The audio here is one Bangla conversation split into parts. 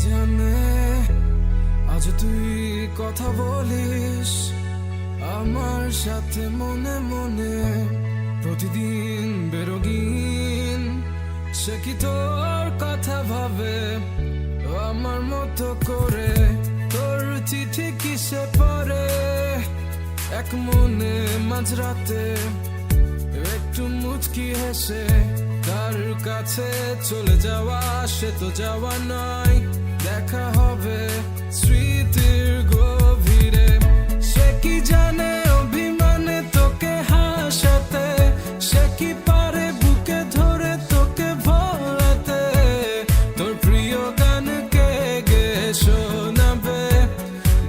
জানে আজ তুই কথা বলিস আমার সাথে মনে মনে প্রতিদিন বেরোগিন সে কি তোর কথা ভাবে আমার মতো করে তোর চিঠি কিসে পড়ে এক মনে মাঝরাতে একটু মুচকি হেসে তার কাছে চলে যাওয়া সে তো যাওয়া নয় দেখা হবে স্মৃতির গভীরে সে কি জানে অভিমানে তোকে হাসাতে সে কি পারে বুকে ধরে তোকে ভোলাতে তোর প্রিয় গান কে গে শোনাবে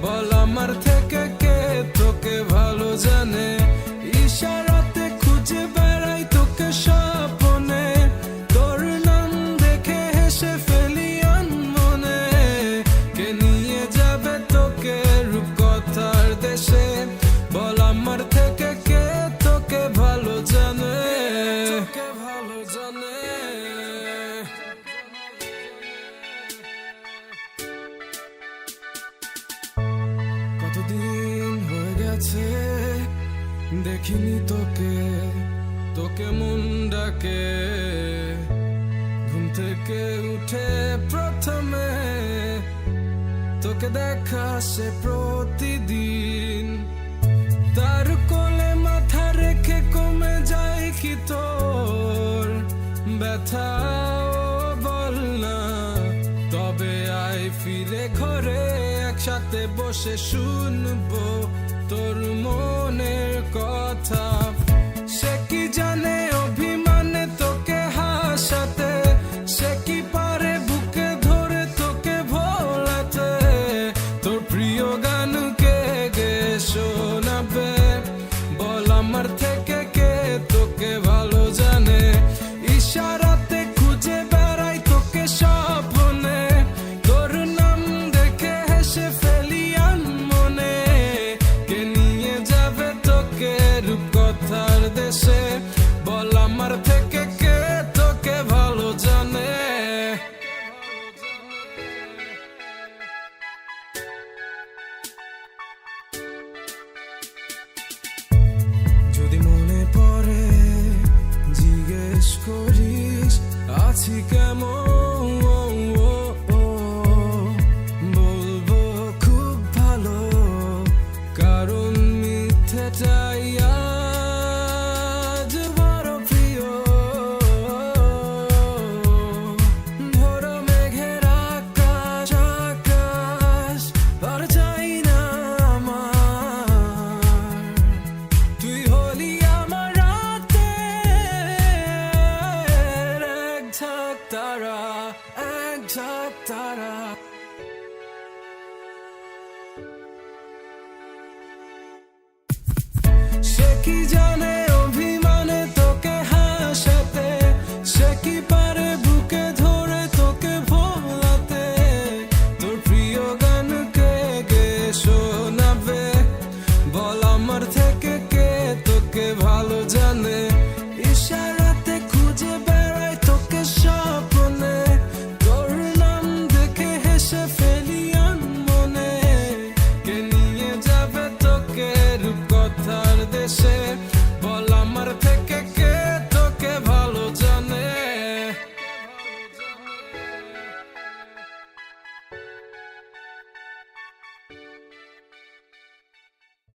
বল আমার থেকে কে তোকে ভালো জানে ইশারাতে খুঁজে বেড়াই তোকে স্বপ্নে তোর নাম দেখে হেসে ফেলি আনমনে কে নিয়ে যাবে তোকে রূপকথার দেশে বল আমার থেকে কে তোকে ভালো জানে কতদিন হয়ে গেছে দেখিনি তোকে তোকে মন ডাকে ঘুম থেকে উঠে প্রথমে তোকে দেখা সে প্রতিদিন তার কোলে মাথা রেখে কমে যায় কি তোর ব্যথা বল না তবে আয় ফিরে ঘরে একসাথে বসে শুনবো তোর মনের কথা সে কি জানে অভিমানে তোকে হাসাতে সে কি পারে বুকে ধরে তোকে ভোলাতে তোর প্রিয় গান কে গে শোনাবে বল আমার থেকে কে তোকে ভালো জানে ইশারাতে খুঁজে বেড়াই তোকে স্বপ্নে তোর নাম দেখে হেসে ফেলি আনমনে কে নিয়ে যাবে তোকে রূপকথার দেশে বল আমার থেকে কে তোকে ভালো জানে যদি মনে পড়ে জিজ্ঞেস করিস আছি কেমন বলবো খুব ভালো কারণ মিথ্যেটাই আজ বড় প্রিয় ভোর মেঘের আকাশ আকাশ আর চাই না আমার তুই হলি আমার রাতের এক ঝাঁক তারা সে কি জানে